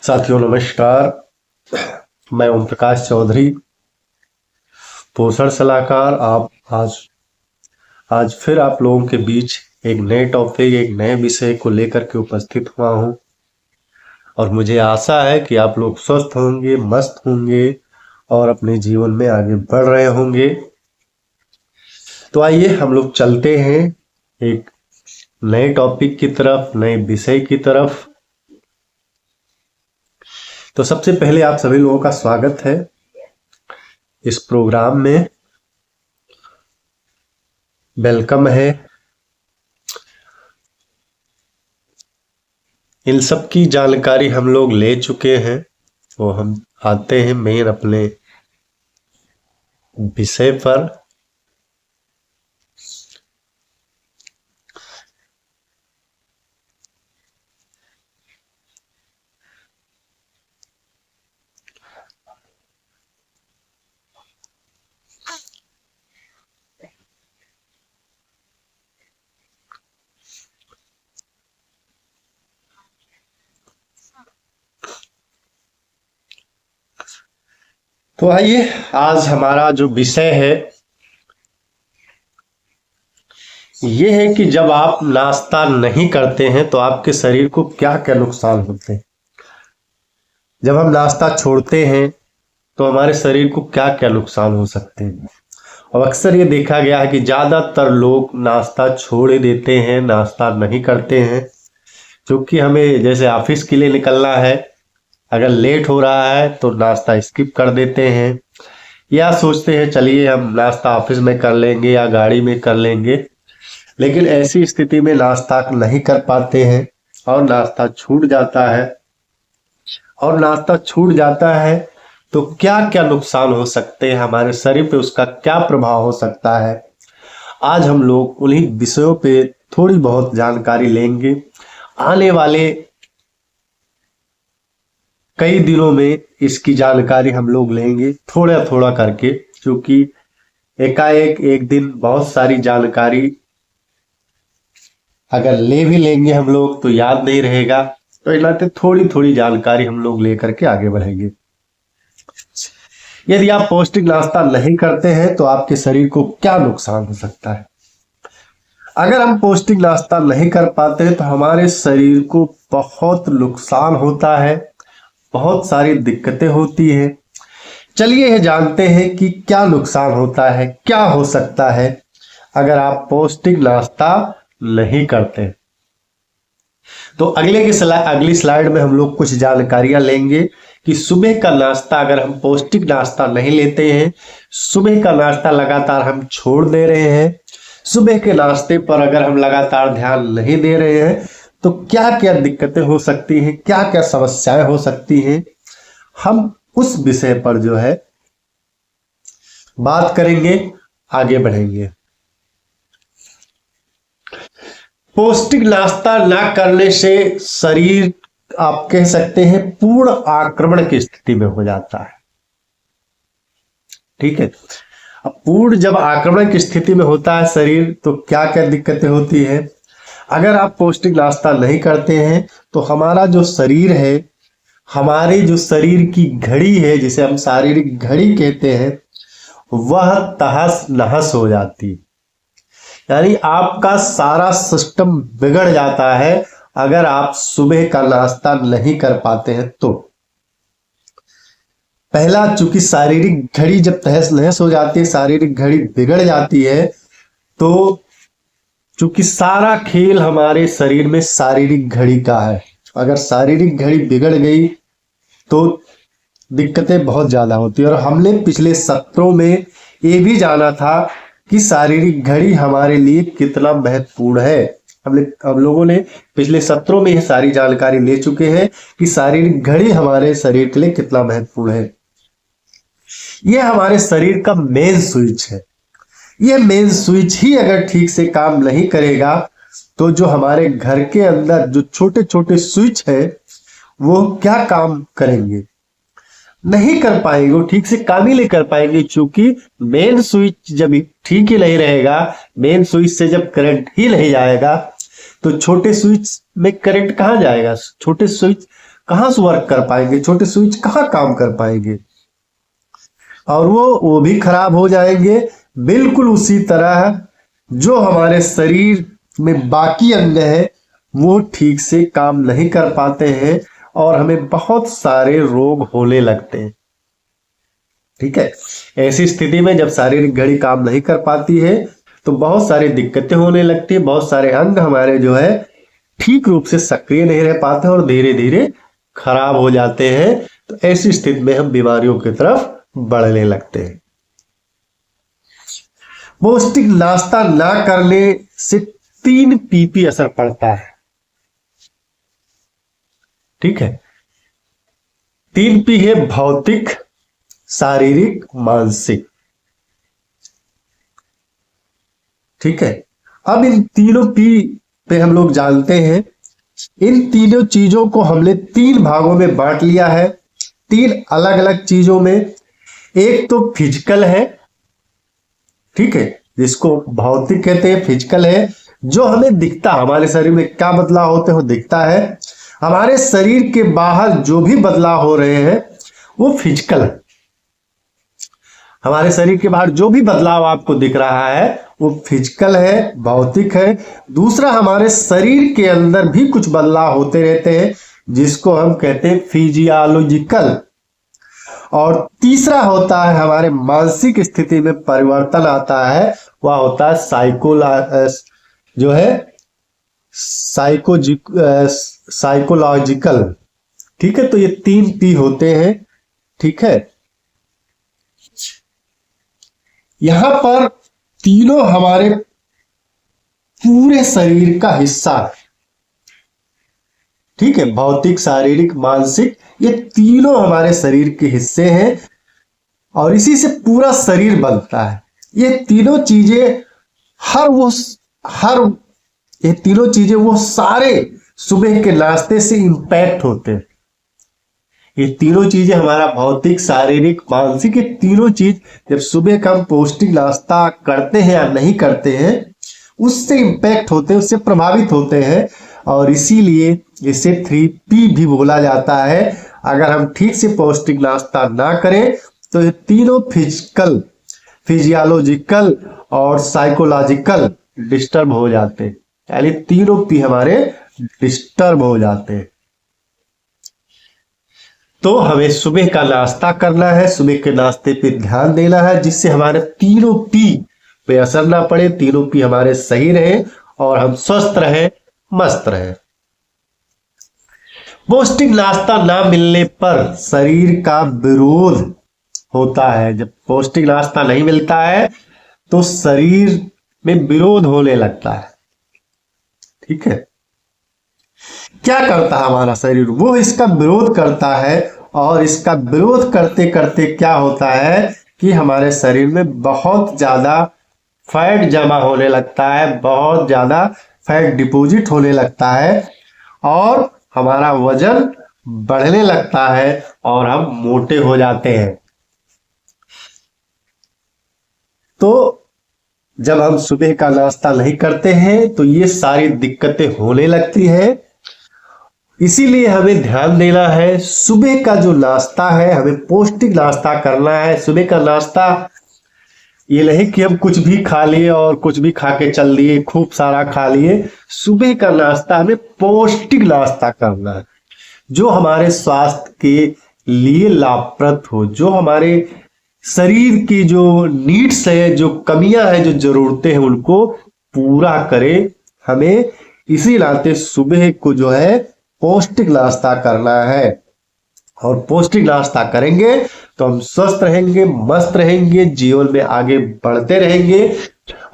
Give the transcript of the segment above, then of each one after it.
साथियों नमस्कार। मैं ओम प्रकाश चौधरी, पोषण सलाहकार। आप आज फिर आप लोगों के बीच एक नए टॉपिक, एक नए विषय को लेकर के उपस्थित हुआ हूं और मुझे आशा है कि आप लोग स्वस्थ होंगे, मस्त होंगे और अपने जीवन में आगे बढ़ रहे होंगे। तो आइए हम लोग चलते हैं एक नए टॉपिक की तरफ, नए विषय की तरफ। तो सबसे पहले आप सभी लोगों का स्वागत है इस प्रोग्राम में, वेलकम है। इन सब की जानकारी हम लोग ले चुके हैं, तो हम आते हैं मेन अपने विषय पर। तो आइए, आज हमारा जो विषय है ये है कि जब आप नाश्ता नहीं करते हैं तो आपके शरीर को क्या क्या नुकसान होते हैं। जब हम नाश्ता छोड़ते हैं तो हमारे शरीर को क्या क्या नुकसान हो सकते हैं। और अक्सर ये देखा गया है कि ज्यादातर लोग नाश्ता छोड़ ही देते हैं, नाश्ता नहीं करते हैं, क्योंकि हमें जैसे ऑफिस के लिए निकलना है, अगर लेट हो रहा है तो नाश्ता स्किप कर देते हैं, या सोचते हैं चलिए हम नाश्ता ऑफिस में कर लेंगे या गाड़ी में कर लेंगे। लेकिन ऐसी स्थिति में नाश्ता नहीं कर पाते हैं और नाश्ता छूट जाता है। और नाश्ता छूट जाता है तो क्या क्या नुकसान हो सकते हैं हमारे शरीर पे, उसका क्या प्रभाव हो सकता है। आज हम लोग उन्हीं विषयों पे थोड़ी बहुत जानकारी लेंगे। आने वाले कई दिनों में इसकी जानकारी हम लोग लेंगे थोड़ा थोड़ा करके, क्योंकि एकाएक एक दिन बहुत सारी जानकारी अगर ले भी लेंगे हम लोग तो याद नहीं रहेगा। तो इसलिए थोड़ी थोड़ी जानकारी हम लोग लेकर के आगे बढ़ेंगे। यदि आप पौष्टिक नाश्ता नहीं करते हैं तो आपके शरीर को क्या नुकसान हो सकता है। अगर हम पौष्टिक नाश्ता नहीं कर पाते हैं तो हमारे शरीर को बहुत नुकसान होता है, बहुत सारी दिक्कतें होती है। चलिए ये जानते हैं कि क्या नुकसान होता है, क्या हो सकता है अगर आप पौष्टिक नाश्ता नहीं करते। तो अगली स्लाइड में हम लोग कुछ जानकारियां लेंगे कि सुबह का नाश्ता अगर हम पौष्टिक नाश्ता नहीं लेते हैं, सुबह का नाश्ता लगातार हम छोड़ दे रहे हैं, सुबह के नाश्ते पर अगर हम लगातार ध्यान नहीं दे रहे हैं तो क्या क्या दिक्कतें हो सकती हैं, क्या क्या समस्याएं हो सकती हैं। हम उस विषय पर जो है बात करेंगे, आगे बढ़ेंगे। पौष्टिक नाश्ता ना करने से शरीर, आप कह सकते हैं, पूर्ण आक्रमण की स्थिति में हो जाता है। ठीक है, अब पूर्ण जब आक्रमण की स्थिति में होता है शरीर तो क्या क्या दिक्कतें होती है। अगर आप पौष्टिक नाश्ता नहीं करते हैं तो हमारा जो शरीर है, हमारे जो शरीर की घड़ी है, जिसे हम शारीरिक घड़ी कहते हैं, वह तहस नहस हो जाती है। यानी आपका सारा सिस्टम बिगड़ जाता है अगर आप सुबह का नाश्ता नहीं कर पाते हैं तो। पहला, चूंकि शारीरिक घड़ी जब तहस नहस हो जाती है, शारीरिक घड़ी बिगड़ जाती है, तो चूंकि सारा खेल हमारे शरीर में शारीरिक घड़ी का है, अगर शारीरिक घड़ी बिगड़ गई तो दिक्कतें बहुत ज्यादा होती है। और हमने पिछले सत्रों में ये भी जाना था कि शारीरिक घड़ी हमारे लिए कितना महत्वपूर्ण है। हम लोगों ने पिछले सत्रों में यह सारी जानकारी ले चुके हैं कि शारीरिक घड़ी हमारे शरीर के लिए कितना महत्वपूर्ण है। यह हमारे शरीर का मेन स्विच है। यह मेन स्विच ही अगर ठीक से काम नहीं करेगा तो जो हमारे घर के अंदर जो छोटे छोटे स्विच है वो क्या काम करेंगे, नहीं कर पाएंगे, वो ठीक से काम ही नहीं कर पाएंगे। क्योंकि मेन स्विच जब ठीक ही नहीं रहेगा, मेन स्विच से जब करंट ही नहीं जाएगा तो छोटे स्विच में करंट कहां जाएगा। छोटे स्विच कहाँ से वर्क कर पाएंगे, छोटे स्विच कहाँ काम कर पाएंगे, और वो भी खराब हो जाएंगे। बिल्कुल उसी तरह जो हमारे शरीर में बाकी अंग है वो ठीक से काम नहीं कर पाते हैं और हमें बहुत सारे रोग होने लगते हैं। ठीक है, ऐसी स्थिति में जब शारीरिक घड़ी काम नहीं कर पाती है तो बहुत सारी दिक्कतें होने लगती है, बहुत सारे अंग हमारे जो है ठीक रूप से सक्रिय नहीं रह पाते और धीरे धीरे खराब हो जाते हैं। तो ऐसी स्थिति में हम बीमारियों की तरफ बढ़ने लगते हैं। पौष्टिक नाश्ता ना करने से 3 पी असर पड़ता है। ठीक है, 3 पी है भौतिक, शारीरिक, मानसिक। ठीक है, अब इन तीनों पी पे हम लोग जानते हैं। इन तीनों चीजों को हमने 3 भागों में बांट लिया है, 3 अलग अलग चीजों में। एक तो फिजिकल है, ठीक है, जिसको भौतिक कहते हैं, फिजिकल है, जो हमें दिखता, हमारे शरीर में क्या बदलाव होते हैं वो दिखता है। हमारे शरीर के बाहर जो भी बदलाव हो रहे हैं वो फिजिकल है। हमारे शरीर के बाहर जो भी बदलाव आपको दिख रहा है वो फिजिकल है, भौतिक है। दूसरा, हमारे शरीर के अंदर भी कुछ बदलाव होते रहते हैं जिसको हम कहते हैं फिजियोलॉजिकल। और तीसरा होता है हमारे मानसिक स्थिति में परिवर्तन आता है, वह होता है जो है साइकोलॉजिकल। ठीक है, तो ये 3 पी होते हैं। ठीक है, यहां पर तीनों हमारे पूरे शरीर का हिस्सा है। ठीक है, भौतिक, शारीरिक, मानसिक, ये तीनों हमारे शरीर के हिस्से हैं और इसी से पूरा शरीर बनता है। ये तीनों चीजें ये तीनों चीजें वो सारे सुबह के नाश्ते से इंपैक्ट होते हैं। ये तीनों चीजें हमारा भौतिक, शारीरिक, मानसिक, ये तीनों चीज जब सुबह का हम पौष्टिक नाश्ता करते हैं या नहीं करते हैं उससे इंपैक्ट होते हैं, उससे प्रभावित होते हैं। और इसीलिए इसे 3P भी बोला जाता है। अगर हम ठीक से पौष्टिक नाश्ता ना करें तो ये तीनों फिजिकल, फिजियोलॉजिकल और साइकोलॉजिकल डिस्टर्ब हो जाते हैं, यानी तीनों पी हमारे डिस्टर्ब हो जाते हैं। तो हमें सुबह का नाश्ता करना है, सुबह के नाश्ते पे ध्यान देना है जिससे हमारे तीनों पी पे असर ना पड़े, तीनों पी हमारे सही रहे और हम स्वस्थ रहे, मस्त रहे। पौष्टिक नाश्ता ना मिलने पर शरीर का विरोध होता है। जब पौष्टिक नाश्ता नहीं मिलता है तो शरीर में विरोध होने लगता है। ठीक है, क्या करता है हमारा शरीर, वो इसका विरोध करता है और इसका विरोध करते करते क्या होता है कि हमारे शरीर में बहुत ज्यादा फैट जमा होने लगता है, बहुत ज्यादा फैट डिपॉजिट होने लगता है और हमारा वजन बढ़ने लगता है और हम मोटे हो जाते हैं। तो जब हम सुबह का नाश्ता नहीं करते हैं तो ये सारी दिक्कतें होने लगती हैं। इसीलिए हमें ध्यान देना है, सुबह का जो नाश्ता है हमें पौष्टिक नाश्ता करना है। सुबह का नाश्ता ये नहीं कि हम कुछ भी खा लिए और कुछ भी खा के चल दिए, खूब सारा खा लिए। सुबह का नाश्ता हमें पौष्टिक नाश्ता करना है जो हमारे स्वास्थ्य के लिए लाभप्रद हो, जो हमारे शरीर की जो नीड्स है, जो कमियां हैं, जो जरूरतें हैं उनको पूरा करे। हमें इसी नाते सुबह को जो है पौष्टिक नाश्ता करना है और पौष्टिक नाश्ता करेंगे तो हम स्वस्थ रहेंगे, मस्त रहेंगे, जीवन में आगे बढ़ते रहेंगे।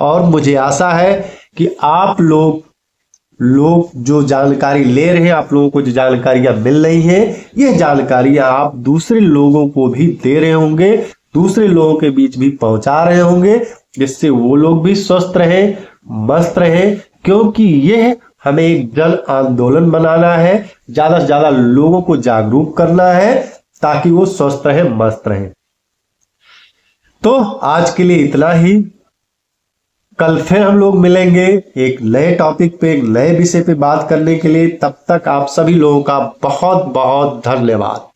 और मुझे आशा है कि आप लोग जो जानकारी ले रहे हैं, आप लोगों को जो जानकारियां मिल रही हैं, ये जानकारियां आप दूसरे लोगों को भी दे रहे होंगे, दूसरे लोगों के बीच भी पहुंचा रहे होंगे, जिससे वो लोग भी स्वस्थ रहे, मस्त रहे। क्योंकि यह हमें एक जन आंदोलन बनाना है, ज्यादा से ज्यादा लोगों को जागरूक करना है ताकि वो स्वस्थ रहे, मस्त रहे। तो आज के लिए इतना ही। कल फिर हम लोग मिलेंगे एक नए टॉपिक पे, एक नए विषय पे बात करने के लिए। तब तक आप सभी लोगों का बहुत बहुत धन्यवाद।